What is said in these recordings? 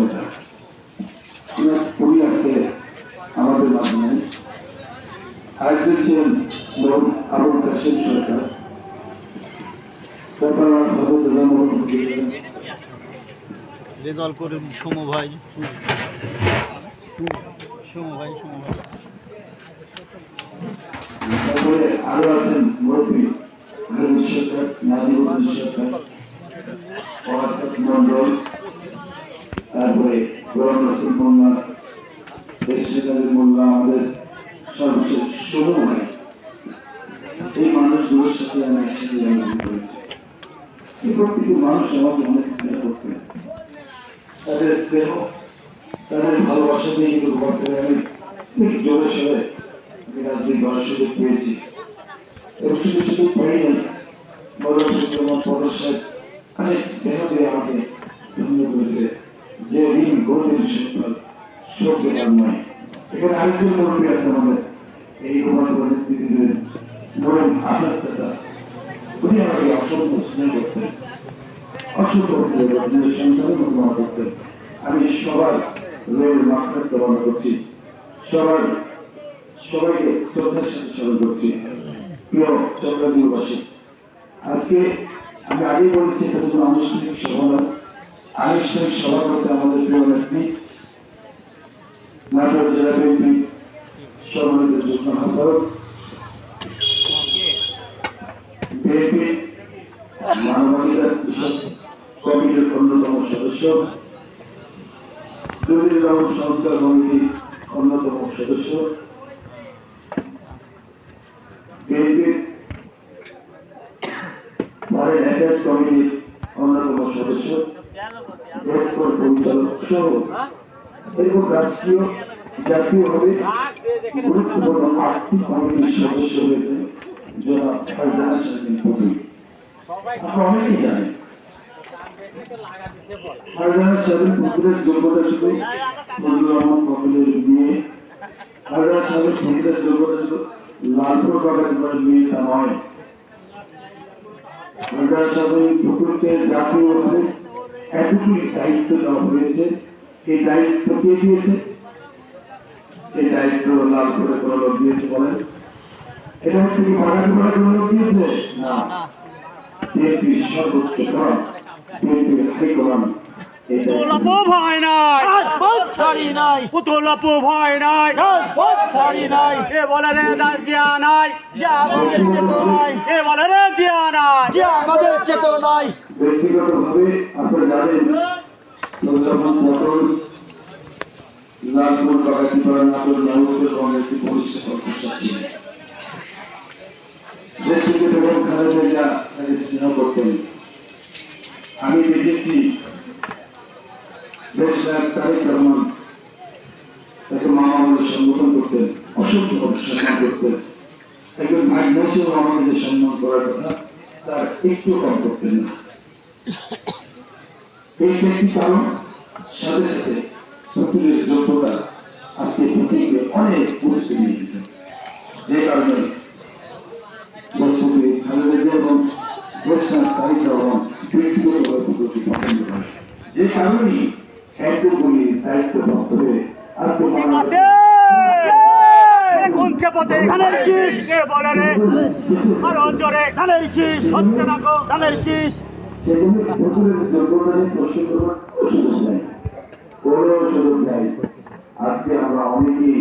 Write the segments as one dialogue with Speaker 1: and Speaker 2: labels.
Speaker 1: নেতা উনি আছে আমাদের মাধ্যমে। আরেকজন ছিলেন আবুল কাশেম সরকার,
Speaker 2: রেজাল্ট করে সমু ভাই
Speaker 1: তারপরে আরো আছেন মুরব্বী সরকার, নাজিবুদ্দিন সরকার, মন্ডল, তারপরে গোলাম রসুল মোল্লা, দেশের মোল্লা, আমাদের সর্বশেষ সমু ভাই। এই মানুষগুলোর সাথে আমি একসাথে জন্মগ্রহণ করেছি। এই প্রত্যেকটি মানুষ আমাকে অনেক স্নেহ করতেন। তাদের স্নেহ, তাদের ভালোবাসা দিয়ে কিন্তু করতে আমি ঠিক জোরে সরে রাজনীতি করার সুযোগ পেয়েছি। এবং শুধু শুধু পাই নাই, বড় পদর সাহেব অনেক স্নেহ দিয়ে আমাকে ধন্য করেছে, যে ঋণ গরিব শোকের নয়। এখানে আরেকজন মুরব্বী আছে আমাদের এই নেতৃত্বে বরং আসাদ চাচা, উনি আমাকে অসংখ্য স্নেহ করতেন, অসংখ্য নিজের সন্তানের মতো মনে করতেন। আমি সবার রোল মাত্রা কামনা করছি, সবাইকে শ্রদ্ধার সাথে স্মরণ করছি। প্রিয় চট্টগ্রামবাসী, আজকে আমি আগেই বলেছি এটা কোনো আনুষ্ঠানিক সভা নয়। আনুষ্ঠানিক সভা করতে আমাদের প্রিয় নেত্রী নাটোর জেলা বিএনপি সম্মানিত যুগ্ম আহ্বায়ক, বিএনপি মানবাধিকার কমিটির অন্যতম সদস্য, জলিল রহমান সংস্কার কমিটির অন্যতম সদস্য, বিএনপির ফরেন অ্যাফেয়ার্স কমিটির অন্যতম সদস্য, এক্সপোর্ট পরিচালক সহ এবং রাষ্ট্রীয় জাতীয়ভাবে গুরুত্বপূর্ণ 8টি কমিটির সদস্য হয়েছে জনাব ফারজানা শারমিন পুতুল। আপনারা অনেকেই জানেন ফারজানা শারমিন পুতুলের যোগ্যতা শুধু ফজলুর রহমান পপুলের মেয়ে, ফারজানা শারমিন পুতুলের যোগ্যতা শুধু লালপুর বাগানের মেয়ে তা নয়। ফারজানা শারমিন পুতুলকে জাতীয়ভাবে এতটুকু দায়িত্ব দেওয়া হয়েছে। এই দায়িত্ব কে দিয়েছে? এই দায়িত্ব লালপুরে কোনো লোক দিয়েছে বলেন? এটা হচ্ছে কি বাগানপাড়া কোনো লোক দিয়েছে? না, বিএনপি সর্বোচ্চ ফোরাম, বিএনপি হাইকমান্ড।
Speaker 3: পুতুলাপো ভয় নাই, রাজপথ ছাড়ি নাই, পুতুলাপো ভয় নাই, রাজপথ ছাড়ি নাই। এ বলে রে জিয়া নাই, জিয়া আমাদের চেতনায়, এ বলে রে জিয়া নাই, জিয়া আমাদের চেতনায়।
Speaker 1: ব্যক্তিগতভাবে আপনারা জানেন যখন পটল লালপুর বাগাতিপাড়া নাটোর লালপুরের কংগ্রেসটি পরিষ্কার করতে দেশকে বেগম খালেদা জিয়া তাকে স্নেহ করতেন। আমি দেখেছি দেশনায়ক তারেক রহমান তাকে মামা বলে সম্বোধন করতেন, অসংখ্য সম্মান করতেন। একজন ভাই বসেও আমাকে যে সম্মান করার কথা তার একটু কম করতেন না। এই একটি কারণ, সাথে সাথে পুতুলের যোগ্যতা আজকে পুতুলকে অনেক পরিস্থিতি নিয়ে গেছে, যে কারণে বছরে খালেদা জিয়া এবং দেশনায়ক তারেক রহমান ব্যক্তিগতভাবে পুতুলকে পছন্দ করে। যে কারণেই একদমই দায়িত্বপ্রাপ্ত হয়ে আজকে
Speaker 3: কোনছে পথে ধানের শীষ, কে বলে রে আর অঞ্চলে ধানের শীষ হচ্ছে না গো ধানের শীষ।
Speaker 1: সেজন্য পুতুলের যোগ্যতা নিয়ে প্রশ্ন করার সুযোগ নেই, কোনো সুযোগ নেই। আজকে আমরা অনেকেই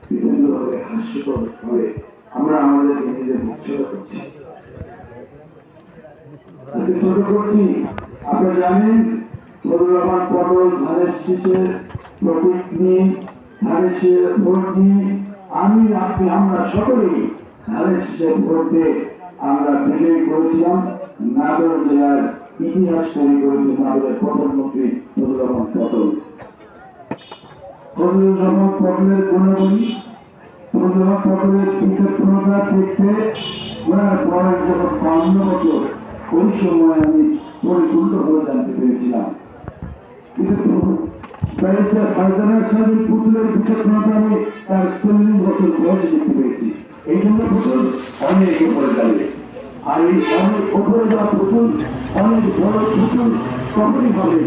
Speaker 1: বিভিন্নভাবে হাস্যকর ভাবে আমরা আমাদেরকে নিজেদের মুখ্য করছি, ছোট করছি। আপনারা জানেন ফজলুর রহমান পটল ধানের শীষের প্রতীক নিয়ে, ধানের শীষের ভোট নিয়ে আমি আপনি আমরা সকলেই ধানের শীষের ভোট দিয়ে আমরা বিজয়ী করেছিলাম। নাটোর জেলার ইতিহাস তৈরি করেছে নাটোরের প্রধানমন্ত্রী ফজলুর রহমান পটল। ফজলুর রহমান পটলের গুণাবলী, ফজলুর রহমান পটলের বিচক্ষণতা দেখতে ওনার বয়স যখন 52 বছর, ওই সময় আমি পরিপূর্ণভাবে জানতে পেরেছিলাম। কিন্তু ব্যারিস্টার ফারজানা শারমিন পুতুলের বিচক্ষণতা আমি তার 40 বছর বয়সে দেখতে পেরেছি। এই জন্য পুতুল অনেক উপরে যাবে। আর এই অনেক উপরে যাওয়া পুতুল, অনেক বড় পুতুল তখনই হবে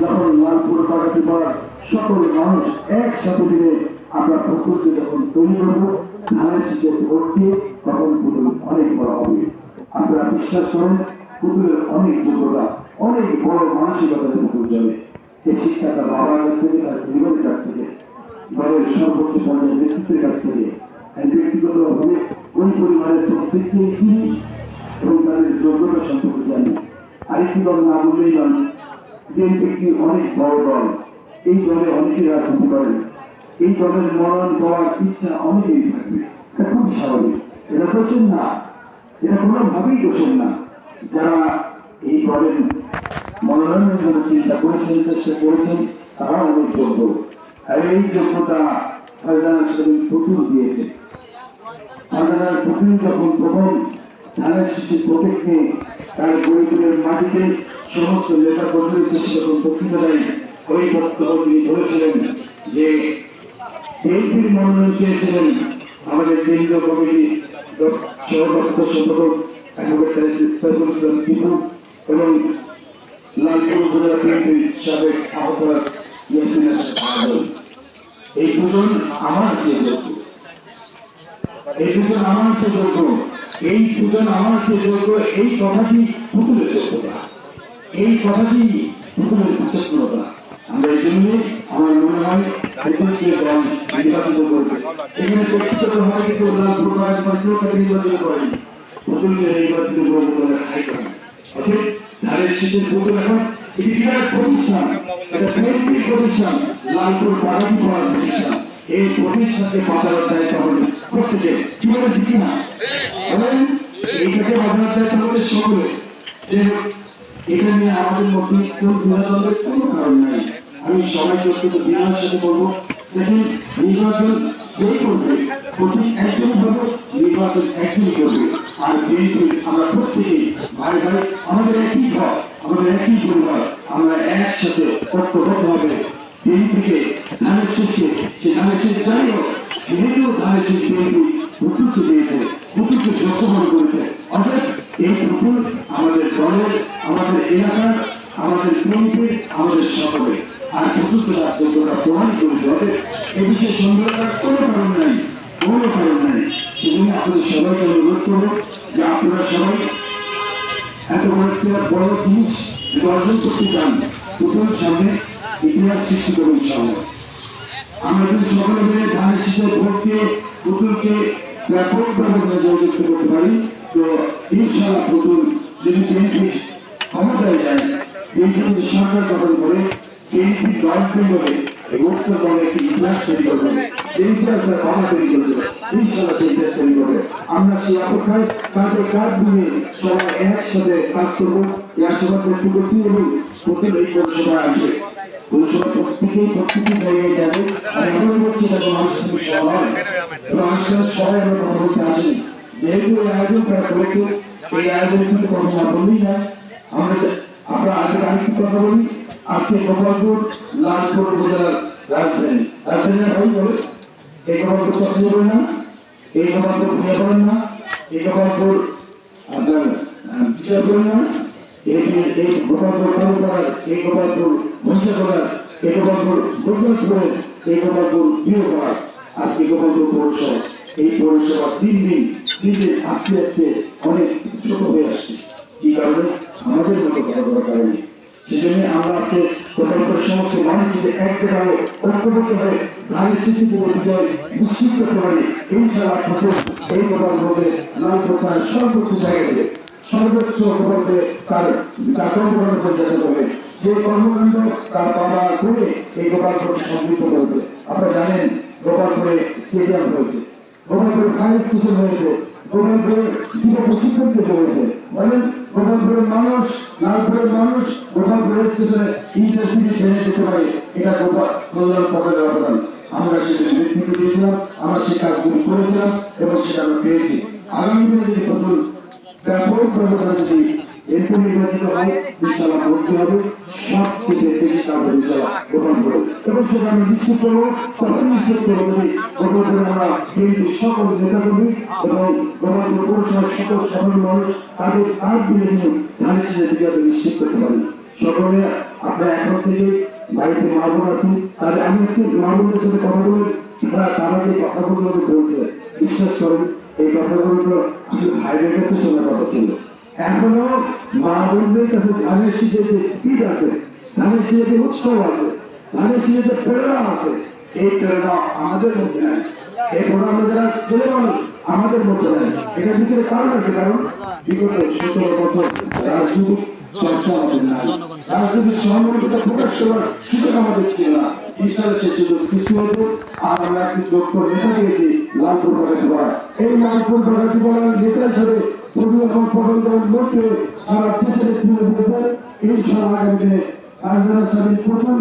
Speaker 1: যখন লালপুর পাড়াতে পাড়া সকল মানুষ একসাথে মিলে আমরা পুকুরকে যখন তৈরি করবো ধানের শীতে ভোট দিয়ে তখন পুকুর অনেক বড় হবে। আপনারা বিশ্বাস করেন পুকুরের অনেক যোগ্যতা, অনেক বড় মানসিকতা পুকুর যাবে। এই শিক্ষাটা বাবার কাছ থেকে, তার পরিবারের কাছ থেকে, দলের সর্বোচ্চ পর্যায়ের নেতৃত্বের কাছ থেকে, ব্যক্তিগতভাবে ওই পরিবারের প্রত্যেককে চিনি এবং তাদের যোগ্যতা সম্পর্কে জানি। আরেকটি দল না বললেই নয়, বিএনপি একটি অনেক বড় দল, এই দলে অনেকেই রাজনীতি করেন, এই দলের মনোনয়ন পাওয়ার ইচ্ছা অনেকেই থাকবে, এটা খুব স্বাভাবিক। এটা দোষের না, এটা কোনোভাবেই দোষের না। যারা এই দলের মনোনয়নের জন্য চিন্তা করেছেন, চেষ্টা করেছেন, তারা অনেক যোগ্য। আর এই যোগ্যতা ফারজানা সেদিন প্রচুর দিয়েছে। ফারজানার প্রতিদিন যখন প্রথম ধানের শীষের প্রতীক নিয়ে তার গরিবের মাটিতে সমস্ত নেতা কর্মীদের কাছে যখন বক্তৃতা দেয়, ওই বক্তব্য তিনি বলেছিলেন যে বিএনপির মনোনয়ন চেয়েছিলেন আমাদের কেন্দ্রীয় কমিটি সভাপতি সম্পাদক টিপু এবং লালপুর উপজেলা বিএনপির সাবেক আহ্বায়ক ইয়াসিন আহমেদ। এই দুজন আমার চেয়ে যোগ্য, এই দুজন আমার চেয়ে যোগ্য, এই দুজন আমার চেয়ে যোগ্য। এই কথাটি পুতুলের যোগ্যতা, এই কথাটি পুতুলের বিচক্ষণতা। আমরা এই জন্য আমার মনে হয় পুতুলকে দল নির্বাচিত করেছে। এখানে ব্যক্তিগত হয় কিন্তু নির্বাচিত করেন, পুতুলকে নির্বাচিত করবো বলে হাই করেন। অর্থাৎ ধানের শীতের পুতুল এখন এটি বিরাট প্রতিষ্ঠান, এটা বিএনপির প্রতিষ্ঠান, লালপুর বাগাতি পড়ার প্রতিষ্ঠান। এই প্রতিষ্ঠানকে বাঁচানোর দায়িত্ব হবে প্রত্যেকে, কি বলে ঠিক না? এবং এইটাকে বাঁচানোর দায়িত্ব হবে সকলে। যে এটা নিয়ে আমাদের মধ্যে কেউ বিনোদনের কোনো কারণ নাই। আমি সবাইকে অত্যন্ত বিনয়ের সাথে বলবো, দেখুন নির্বাচন যে করবে প্রতি একজন হবে, নির্বাচন একজনই করবে। আর বিএনপি আমরা প্রত্যেকেই ভাই ভাই, আমাদের একই ঘর, আমাদের একই পরিবার, আমরা একসাথে ঐক্যবদ্ধভাবে বিএনপিকে ধানের শীষকে, সে ধানের শীষ যাই হোক, যেহেতু ধানের শীষ বিএনপি পুতুলকে দিয়েছে, পুতুলকে লক্ষ্যমান করেছে। অর্থাৎ এই পুতুল আমাদের দলের, আমাদের এলাকার, আমাদের বিএনপির, আমাদের সকলের। আর পুতুলকে তার যোগ্যতা প্রমাণ করেছে। অর্থাৎ এ বিষয়ে সন্দেহ করার কোনো কারণ নাই, কোনো কারণ নাই। সেজন্য আপনাদের সবাইকে অনুরোধ করবো যে আপনারা সবাই এত বড় জিনিস অর্জন করতে চান, পুতুলের সামনে ইতিহাস সৃষ্টি করুন সামনে। আমরা যদি সকলে মিলে ধানের শীষের ভোট দিয়ে পুতুলকে ব্যাপকভাবে জয়যুক্ত করতে পারি, তো ইনশাআল্লাহ পুতুল যদি বিএনপি ক্ষমতায় যায়, বিএনপি যদি সরকার গঠন করে, বিএনপি দল তৈরি করে, মুক্ত দলে একটি ইতিহাস তৈরি করবে, যে ইতিহাসের ভাবনা তৈরি করবে, ইনশাআল্লাহ সেই ইতিহাস তৈরি করবে। আমরা সেই অপেক্ষায় কাঁধে কাঁধ দিয়ে সবাই একসাথে কাজ করবো, একসাথে তৈরি করছি এবং পুতুল এই পরিষেবা আসবে। পরিষেবা প্রত্যেকেই জায়গায় যাবে। আর এমন বলছি তাকে মানুষের সবাই মানুষের সবাই আমরা কথা বলতে আসেনি। যেহেতু এই আয়োজন তারা করেছে, এই আয়োজনে কিন্তু কথা না বললেই না। আমরা আজকে আরেকটি কথা বলি, আজকে গোপালপুর লালপুর উপজেলার রাজধানী, রাজধানী ভাই বলে এই গোপালপুর চক্রিয়ে বলেন না, এই গোপালপুর ভুঁড়ে বলেন না, এই গোপালপুর আপনার বিচার করেন না, এই গোপালপুর তালুকদার, এই গোপালপুর ঘোষণার, এই গোপালপুর গোপালপুরের, এই গোপালপুর বিয়ে করার, আজকে গোপালপুর পৌরসভা, এই পৌরসভা দিন দিন আস্তে আস্তে অনেক ছোট হয়ে আসছে। কি কারণে? আমাদের মতো কথা বলার কারণে। সেজন্য আমরা আজকে গোপালপুর সমস্ত মানুষকে এক জায়গায় ঐক্যবদ্ধ হয়ে ধানের স্মৃতিতে বিজয় নিশ্চিত করতে পারি। ইনশাআল্লাহ এই গোপালপুরে লালপুর তার সর্বোচ্চ জায়গায়, সর্বোচ্চ গোপালপুরে তার কর্মকাণ্ড পরিচালিত হবে। যে কর্মকাণ্ড তার বাবা করে এই গোপালপুর সমৃদ্ধ করেছে। আপনারা জানেন গোপালপুরে স্টেডিয়াম হয়েছে, গোপালপুরে ফায়ার স্টেশন হয়েছে, গোপালপুরে যুব প্রশিক্ষণ কেন্দ্র হয়েছে। বলেন গোপালপুরের মানুষ, লালপুরের মানুষ গোপালপুরের স্টেশনে ইন্টারসিটি ট্রেনে যেতে পারে, এটা গোপাল কল্যাণ সরকারের অবদান। আমরা সেটা নেতৃত্ব দিয়েছিলাম, আমরা সে কাজগুলি করেছিলাম এবং সেটা আমরা পেয়েছি। আগামী দিনে যদি নতুন ব্যাপক ব্যবধানে যদি এরপর নির্বাচিত হয়, ইনশাআল্লাহ ভর্তি হবে সবচেয়ে বেশি কাজ ইনশাআল্লাহ গোপালপুরে। এবং সেটা আমি নিশ্চিত করবো, তখন নিশ্চিত করবো যদি গোপালপুরে আমরা বিএনপির সকল নেতাকর্মী এবং গোপালপুর পৌরসভার সকল সাধারণ মানুষ তাদের কাজ দিলে নিয়ে ধানের শীষের বিজয় নিশ্চিত করতে পারি। সকলে আপনার এখন থেকে বাড়িতে মা বোন আছেন, তাহলে আমি একটু মা বোনদের সাথে কথা বলে তারা যে কথাগুলো বলছে, বিশ্বাস করেন এই কথাগুলো আসলে ভাইদের কাছে শোনার কথা ছিল। এখনো মা বোনদের কাছে ধানের শীতের যে স্পিড আছে, ধানের শীতের যে উৎসব আছে, ধানের শীতের যে প্রেরণা আছে, এই প্রেরণা আমাদের মধ্যে নেই। এরপর আমরা যারা ছেলে মানুষ আমাদের মধ্যে নেই। এটার ভিতরে কারণ আছে, কারণ বিগত 17 বছর রাজনৈতিক চর্চা আমাদের নাই, রাজনৈতিক সহমর্মিতা প্রকাশ করার সুযোগ আমাদের ছিল না। ঈশ্বরের সে সুযোগ সৃষ্টি হয়েছে, আর আমরা একটি যোগ্য নেতা পেয়েছি লালপুর বাগাতি বলা। এই লালপুর বাগাতি বলার নেতা হিসেবে পরিবর্তন প্রবন্ধের মধ্যে সারা দেশের তুলে দিয়েছে। ইনশাআল্লাহ আগামী দিনে প্রথম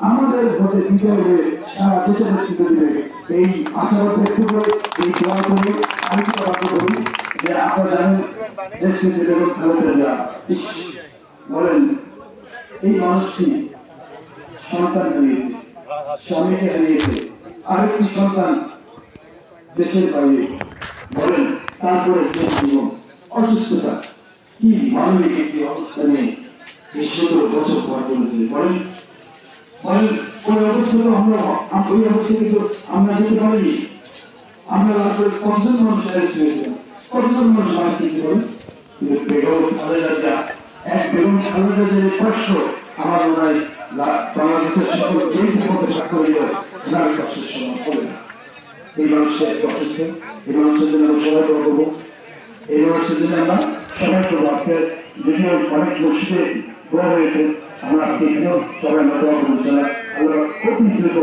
Speaker 1: আমাদের ভোটে বিজয় হয়ে সারা দেশের নেতৃত্ব দিবে। এই আশাবাদ ব্যক্ত করে এই দোয়া করে আরেকটা বাক্য করি যে আপনারা জানেন দেশকে বেগম খালেদা জিয়া বলেন এই মানুষটি সন্তান হারিয়েছে, স্বামীকে হারিয়েছে, আরেকটি সন্তান দেশের বাইরে, বলেন তারপরে জীবন অসুস্থতা কি মানবিক একটি অবস্থা নিয়ে এই 17 বছর পর করেছে। বলেন বলেন ওই অবস্থা তো আমরা ওই অবস্থা কিন্তু আমরা যেতে পারিনি। আমরা আসলে কতজন মানুষ হয়েছিলাম, কতজন মানুষ মারা গেছে বলেন। কিন্তু বেগম খালেদা জিয়া এক বেগম খালেদা জিয়ার স্পর্শ আমার মনে হয় বাংলাদেশের সকল দেশের মধ্যে স্বাক্ষরিত নারী কষ্টের সমান হবে না। এই মানুষের অসুস্থ, এই মানুষের জন্য আমরা সবাই করবো, এই মানুষের জন্য আমরা সবাই করবো। আজকে বিভিন্ন অনেক মসজিদে দোয়া হয়েছে, আমরা আজকে এখানেও সবাই আমরা দোয়া করবো। আমরা খুব দ্রুত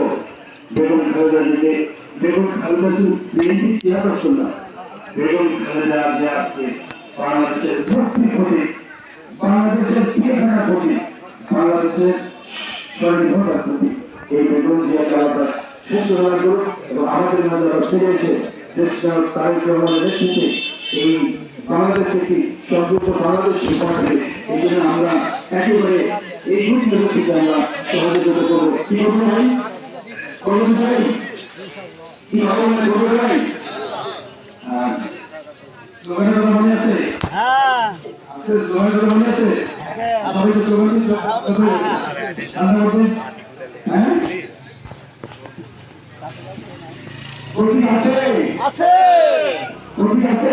Speaker 1: বেগম খালেদা জিয়াকে, বেগম খালেদা জিয়া বিএনপি চেয়ারপারসন না, বেগম খালেদা জিয়া আজকে বাংলাদেশের মুক্তির প্রতীক, বাংলাদেশের টিকে থাকার প্রতীক, বাংলাদেশের স্বনির্ভরতার প্রতীক। এই বেগম জিয়াকে আমরা সুস্থ রাখবো এবং আমাদের মাঝে ফিরে এসে দেশনাথ তারেক রহমানের নেতৃত্বে এই বাংলাদেশ একটি সমৃদ্ধ বাংলাদেশ উপহারে এই জন্য আমরা একেবারে এই গুরুত্বকে আমরা সহযোগিতা করবো। কি করবো ভাই, করবো ভাই, কি হবে না করবো ভাই। স্লোগানের কথা মনে আছে? আজকে স্লোগানের কথা মনে আছে? সবাই তো স্লোগান হ্যাঁ প্রতীক আছে,
Speaker 3: আছে
Speaker 1: প্রতীক আছে,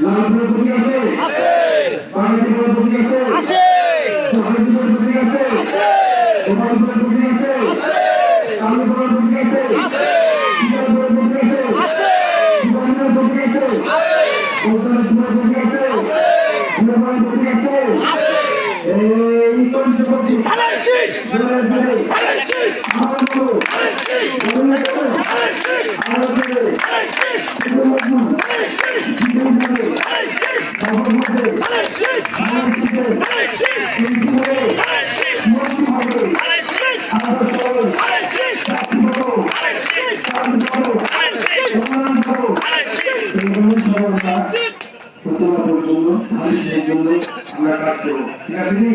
Speaker 1: লালপুরের প্রতীক আছে, বাংলাদেশের প্রতীক আছে, সহায়তার প্রতীক আছে, ওপালপুরের প্রতীক আছে, কালীপুরের প্রতীক আছে, শিকারপুরের প্রতীক আছে, শিবানীর প্রতীক আছে, কলকাতাপুরের প্রতীক আছে, গুরবানের প্রতীক আছে। এই তরিসের প্রতীক আমরা কাজ করবো। ঠিক আছে,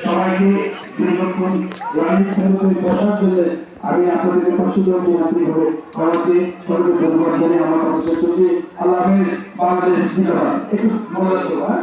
Speaker 1: সবাইকে দীর্ঘক্ষণ বসার জন্য আমি আপনাদেরকে সুযোগ হবে খরচে সবাইকে ধন্যবাদ জানিয়ে আমার কথা শেষ করছি। আল্লাহ হাফেজ। বাংলাদেশ জিন্দাবাদ। একটু মনে রাখবো। হ্যাঁ।